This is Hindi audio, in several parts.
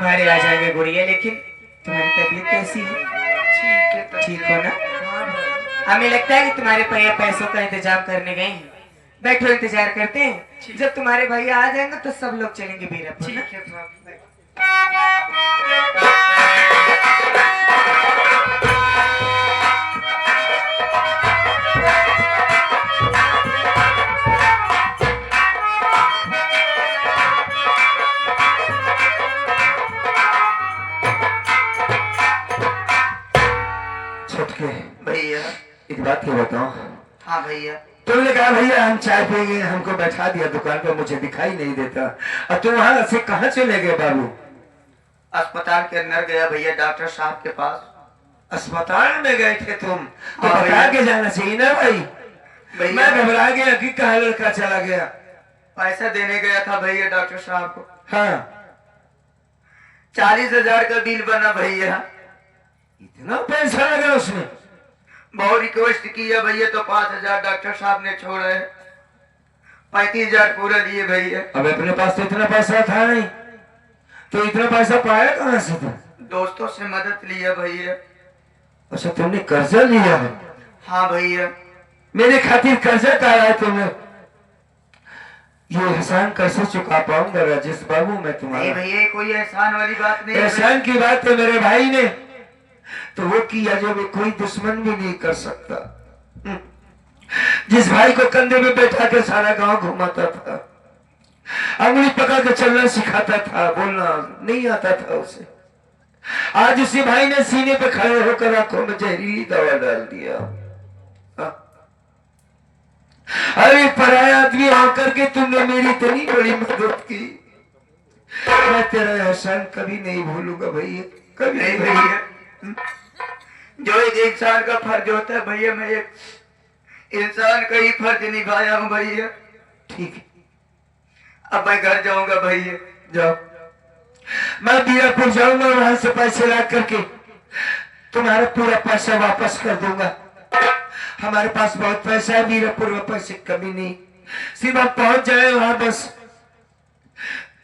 तुम्हारे आ जाएंगे गुड़िया, लेकिन तुम्हारी तबीयत कैसी है? ठीक है तो ठीक हो ना? हमें लगता है कि तुम्हारे भैया पैसों का इंतजाम करने गए हैं। बैठो, इंतजार करते हैं। जब तुम्हारे भैया आ जाएंगे तो सब लोग चलेंगे बीरपुर। ठीक है भाभी। भैया एक बात ये बताओ। हाँ भैया। तुमने कहा भैया हम चाय पिएंगे, हमको बैठा दिया दुकान पर, मुझे दिखाई नहीं देता। और तुम वहां से कहाँ चले गए बाबू? अस्पताल के अंदर गया भैया, डॉक्टर साहब के पास। अस्पताल में गए थे तुम? तो हाँ बता के जाना चाहिए ना भाई। मैं घबरा गया कि कहा लड़का चला गया। पैसा देने गया था भैया डॉक्टर साहब को। हाँ 40,000 का बिल बना भैया। इतना पैसा लगा उसमें? बहुत रिक्वेस्ट किया भैया तो 5,000 डॉक्टर साहब ने छोड़े, 35,000 पूरा लिए भैया। अब अपने पास तो इतना पैसा था नहीं, तो इतना पैसा पाया कहाँ से तुम? दोस्तों से मदद लिया भैया। अच्छा तुमने कर्जा लिया है? हाँ भैया। मेरे खातिर कर्जा का है तुमने? ये एहसान कैसे चुका पाऊंगा राजेश बाबू मैं तुम्हारा? नहीं भैया कोई एहसान वाली बात नहीं। एहसान की बात है मेरे भाई ने तो वो किया जो भी कोई दुश्मन भी नहीं कर सकता। जिस भाई को कंधे में बैठा के सारा गांव घुमाता था, अंगुली पकड़ के चलना सिखाता था, बोलना नहीं आता था उसे, आज उसी भाई ने सीने पे खड़े होकर आंखों में जहरीली दवा डाल दिया। अरे पराया आदमी आकर के तुमने मेरी इतनी बड़ी मदद की, मैं तेरा एहसान कभी नहीं भूलूंगा भैया, कभी नहीं भैया। जो एक इंसान का फर्ज होता है भैया, मैं एक इंसान का ही फर्ज निभाया हूँ भैया। ठीक है अब मैं घर जाऊंगा भैया। जाओ, मैं बीरापुर जाऊंगा, वहां से पैसे ला करके तुम्हारा पूरा पैसा वापस कर दूंगा। हमारे पास बहुत पैसा है बीरापुर में, पैसे कभी नहीं। सिर्फ आप पहुंच जाए वहां, बस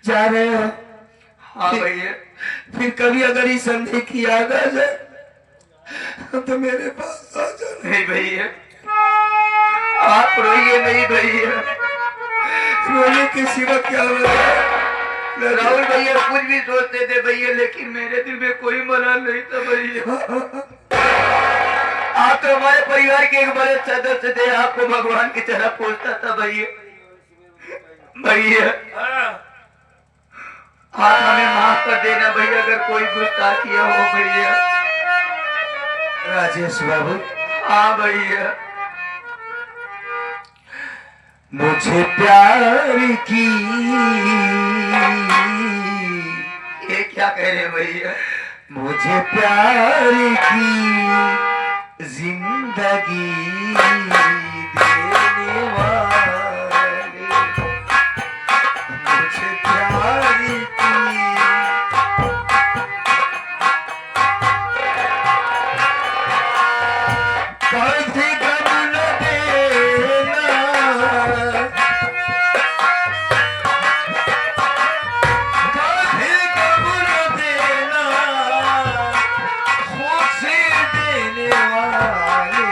जा रहे हो। हाँ भैया। फिर कभी अगर इस संदेह की याद आ जाए तो मेरे पास आ जाना। नहीं भैया आप रोइए नहीं भैया। रोने के सिवा क्या होगा? राहुल भैया कुछ भी सोचते थे भैया, लेकिन मेरे दिल में कोई मलाल नहीं था भैया। आप तो हमारे परिवार के एक बड़े सदस्य थे, आपको भगवान की तरह पूछता था भैया। भैया आप हमें माफ कर देना भैया अगर कोई गुस्ताखिया हो भैया। राजेश बाबू। हाँ भैया। मुझे प्यार की, ये क्या कह रहे भैया? मुझे प्यार की जिंदगी देने वाले, मुझे प्यार की कभी गम न देना, कभी गम न देना, खुशी देने वाले,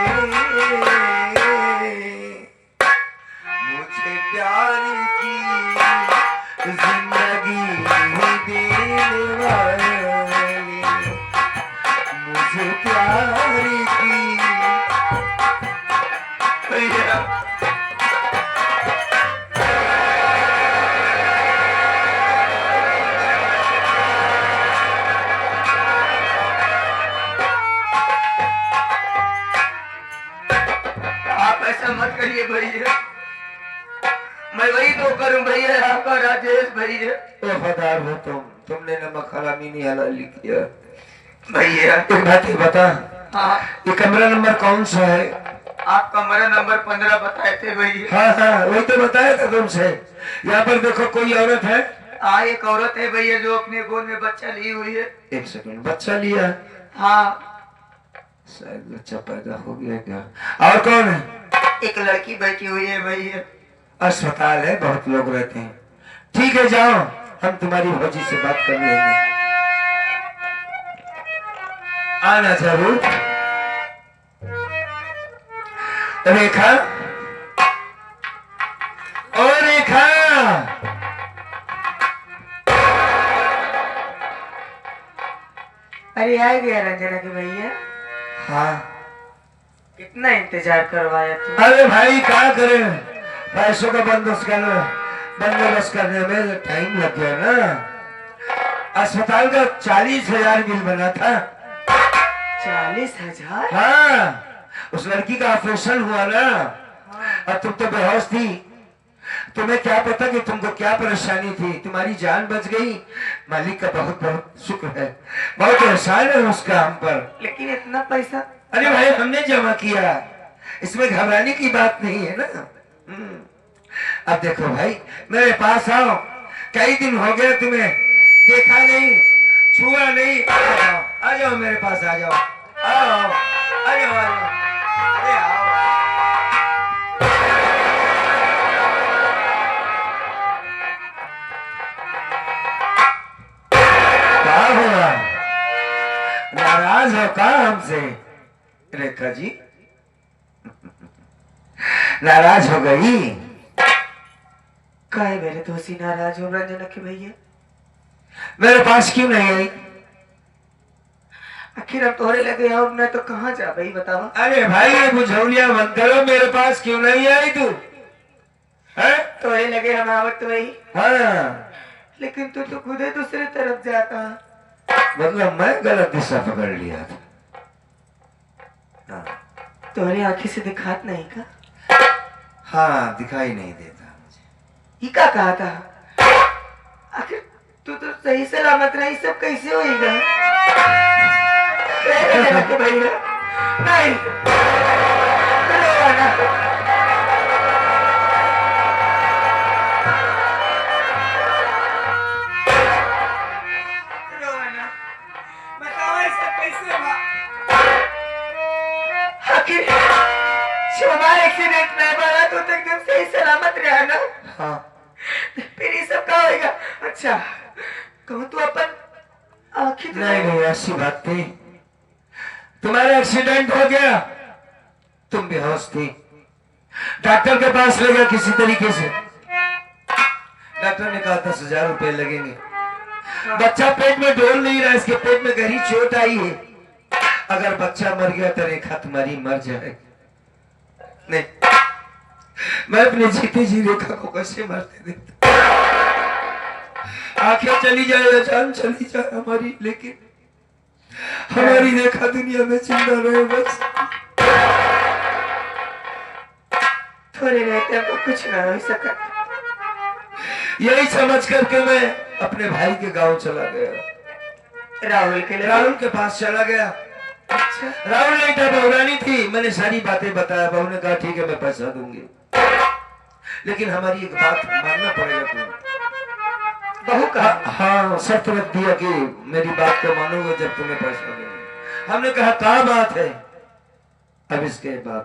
मुझे प्यार की जिंदगी देने वाले, मुझे प्यार की भैया आप ऐसा मत करिए भैया। मैं वही तो करूं भैया, आपका राजेश भैया। वफादार हो तुमने नमक हरामी नहीं हलाली किया भैया एक बात ही बता, हाँ ये कमरा नंबर कौन सा है? आप कमरा नंबर 15 बताए थे भैया। हाँ हाँ वही तो बताया था तुमसे। यहाँ पर देखो कोई औरत है? हाँ एक औरत है भैया जो अपने गोद में बच्चा ली हुई है। एक सेकंड, बच्चा लिया? हाँ शायद बच्चा पैदा हो गया क्या? और कौन है? एक लड़की बैठी हुई है भैया। अस्पताल है, बहुत लोग रहते हैं। ठीक है जाओ, हम तुम्हारी भौजी से बात कर लेंगे। आना जरूर। रेखा, ओ रेखा, अरे आ गया रंजना के भैया। हाँ। कितना इंतजार करवाया तू। अरे भाई क्या करे, पैसों का बंदोबस्त करने में टाइम लग गया ना। अस्पताल का 40,000 बिल बना था। 40,000? हाँ, उस लड़की का ऑपरेशन हुआ ना। और तुम तो बेहोश थी। तुम्हें क्या पता कि तुमको क्या परेशानी थी। तुम्हारी जान बच गई, मालिक का बहुत बहुत शुक्र है। बहुत एहसान है उसका हम पर। लेकिन इतना पैसा। अरे भाई हमने जमा किया, इसमें घबराने की बात नहीं है ना। अब देखो भाई, मेरे पास आओ। कई दिन हो गए तुम्हें देखा नहीं, छुआ नहीं। आ जाओ मेरे पास, आ जाओ, आओ, आ जाओ, आ जाओ। अरे आओ। क्या हुआ, नाराज हो का हमसे रेखा जी? नाराज हो गई? काहे मेरे दोषी नाराज हो रंजना के भैया? मेरे पास क्यों नहीं आई? आखिर अब तोहरे लगे और मैं तो कहाँ जा भाई बताओ। अरे भाई ये बुझौलिया मत करो, मेरे पास क्यों नहीं आई तू? है? तोहरे लगे हम आवत तो भाई, हाँ, लेकिन तू तो खुद ही दूसरे तरफ जाता। मतलब मैं गलत दिशा पकड़ लिया था। हाँ, तोहरे आंखें से दिखात नहीं का? हाँ दिखाई नहीं देता मुझे। ही का कहा था? आखिर तू तो सही सलामत रही, सब कैसे होएगा? भैया नहीं, रोना। रोना, बताओ ऐसा कैसे हुआ? आखिर हमारा एक्सीडेंट नहीं बना तो एकदम सही सलामत रहा ना। हाँ, फिर ये सब क्या होएगा? अच्छा कहूँ तू अपन आखिर नहीं नहीं ऐसी बात नहीं। तुम्हारा एक्सीडेंट हो गया, तुम बेहोश थी, डॉक्टर के पास ले गया किसी तरीके से। डॉक्टर ने कहा 10,000 रुपए लगेंगे। बच्चा पेट में डोल नहीं रहा, इसके पेट में गहरी चोट आई है। अगर बच्चा मर गया तो रेखा तुम्हारी मर जाएगी। नहीं, मैं अपने जीते जी रेखा को कैसे मरते देता? आंखें चली जाए, जान चली जाए हमारी, लेकिन हमारी रेखा दुनिया में जिंदा रहे बस। थोड़े रहते हमको कुछ ना हो सका। यही समझ करके मैं अपने भाई के गांव चला गया। राहुल के लिए? राहुल के पास चला गया। अच्छा। राहुल ने क्या बहुरानी थी, मैंने सारी बातें बताया। बहू ने कहा ठीक है मैं पैसा दूंगी, लेकिन हमारी एक बात मानना पड़ेगा तुम्हें। बहू का? हाँ, शर्त रख दिया कि मेरी बात को मानोगे जब तुम्हें पैसा दूंगी। हमने कहा क्या बात है? अब इसके बाद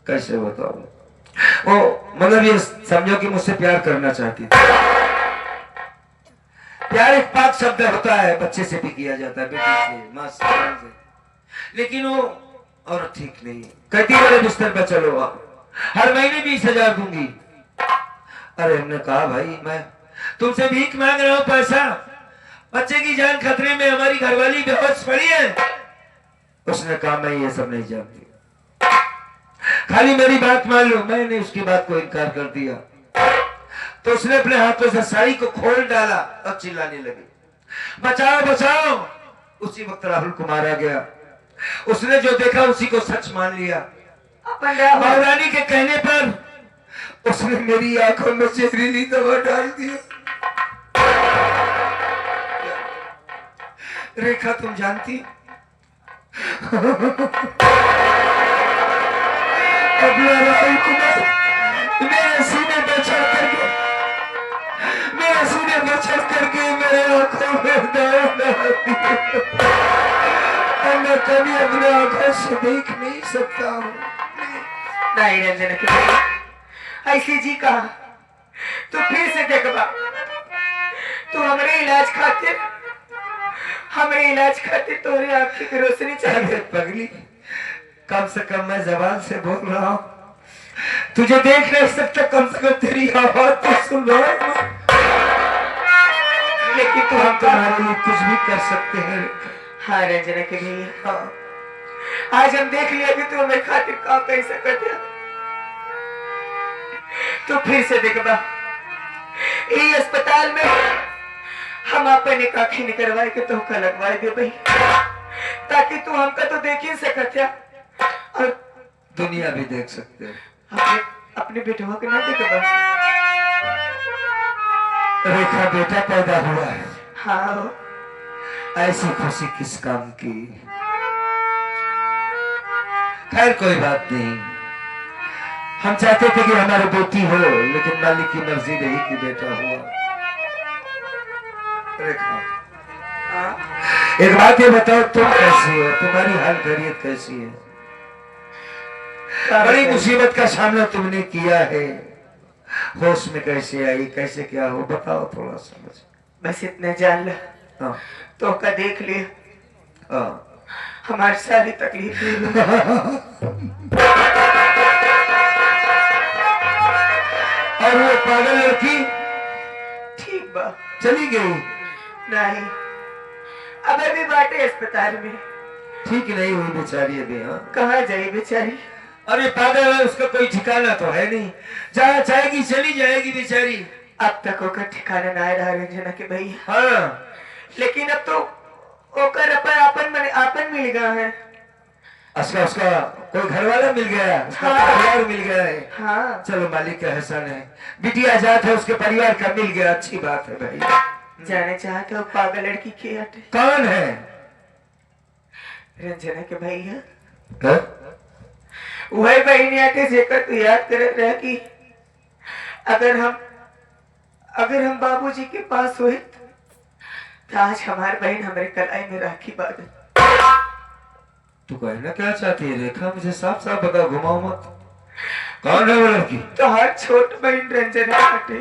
कैसे बताऊं? वो मतलब ये समझो कि मुझसे प्यार करना चाहती थी। प्यार एक पाक शब्द होता है, बच्चे से भी किया जाता है, बेटी से, माँ से, बहन से। लेकिन वो औरत ठीक नहीं, कहती मेरे बिस्तर पर चलो, हर महीने 20,000 दूंगी। अरे हमने कहा भाई मैं तुमसे भीख मांग रहा हूं पैसा, बच्चे की जान खतरे में, हमारी घरवाली बेहोश पड़ी है। उसने कहा मैं ये सब नहीं जानती, खाली मेरी बात मान लो। मैंने उसकी बात को इनकार कर दिया तो उसने अपने हाथों से साड़ी को खोल डाला और चिल्लाने लगी, बचाओ बचाओ। उसी वक्त राहुल को मारा गया। उसने जो देखा उसी को सच मान लिया। महारानी के कहने पर उसने मेरी आंखों में जहरीली दवा डाल दिया। रेखा तुम जानती, अपना राहुल कुमार मेरे सीने पर चढ़ करके, मेरे सीने पर चढ़ करके मेरे आंखों में दवा डाल दिया। मैं कभी अपने आंखों से देख नहीं सकता हूँ। नहीं रंजना के भैया, ऐसी जी कहा तो फिर से देखबा। तू हमारे इलाज खातिर हमें इलाज खातिर तोरे आंखी की रोशनी अरे चाहिए। पगली, कम से कम मैं जबान से बोल रहा हूँ, तुझे देख नहीं सकता, कम से कम तेरी आवाज तो सुन रहा हूँ। लेकिन तू हम हमका तुम्हारे लिए कुछ भी कर सकते हैं। हाँ रंजना के भैया, हाँ आज हम देख लिया कि तू हमें खातिर काम कैसा कर दिया। तो फिर से देखबा ये अस्पताल में हम अपन एक आँखी निकलवाए के तो का लगवाए दे भाई, ताकि तू हमका तो देख ही सकत है और दुनिया भी देख सकते हो। अपने अपने बेटवा के ना देखबा। रेखा बेटा पैदा हुआ है, हाँ ऐसी खुशी किस काम की। खैर कोई बात नहीं, हम चाहते थे कि हमारी बेटी हो, लेकिन मालिक की मर्जी रही कि बेटा हुआ। रेखा, हाँ एक बात ये बताओ, तुम कैसी हो, तुम्हारी हाल खैरियत कैसी है? बड़ी मुसीबत का सामना तुमने किया है, होश में कैसे आई, कैसे क्या हो, बताओ थोड़ा समझ। बस इतना जान ला, हाँ तो का देख लिया हाँ हमारी सारी तकलीफ और वो पागल लड़की ठीक बा। चली गई? नहीं, अब अभी बाटे अस्पताल में। ठीक नहीं हुई बेचारी अभी। हाँ, कहाँ जाए बेचारी? अरे पागल है, उसका कोई ठिकाना तो है नहीं, जहाँ चाहेगी चली जाएगी बेचारी। अब तक ओकर ठिकाना ना रहा रंजना के भैया। हाँ, लेकिन अब तो ओकर आपन मिल गया है। उसका कोई घर वाला मिल गया, उसका हाँ। परिवार मिल गया है। हाँ चलो मालिक का एहसान है, बिटिया आजाद है, उसके परिवार का मिल गया, अच्छी बात है भाई। जाने चाहते हो पागल लड़की के हटे? कौन है? रंजना के भैया, हाँ? वही बहनी आटे जेकर तू याद करत रह कि अगर हम बाबूजी के पास हुए तो आज हमारे बहन हमारे कलाई में राखी बांधे। तू कहना क्या चाहती है रेखा, मुझे साफ साफ बता, घुमाओ मत। कौन है वो लड़की? तो हर छोट बहन रंजना हटे,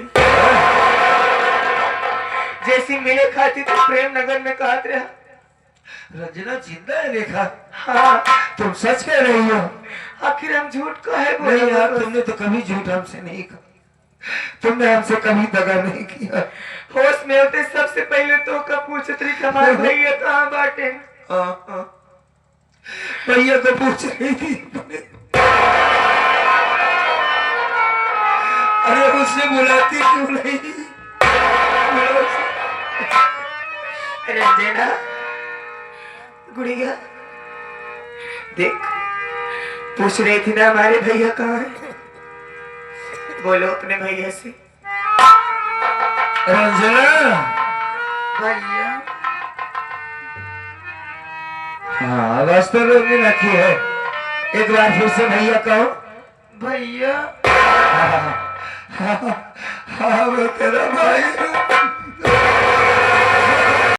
जैसी मिले खाती तो प्रेम नगर में कहत रहा। रंजना जिंदा है रेखा? हाँ, तुम सच कह रही हो? आखिर हम झूठ कहे नहीं यार, बोले? तुमने तो कभी झूठ हमसे नहीं कहा, तुमने हमसे कभी दगा नहीं किया। होश में होते सबसे पहले तो का पूछत रही हमारे भैया कहाँ बाटे। भैया को पूछ रही थी। अरे उसने बुलाती क्यों नहीं? रंजना गुड़िया देख, पूछ रही थी ना हमारे भैया कहाँ है, बोलो अपने भैया से। रंजना, भैया हाँ आवाज तो लोग ने रखी है, एक बार फिर से भैया कहो। भैया हाँ, हाँ, हाँ, वो तेरा भाई।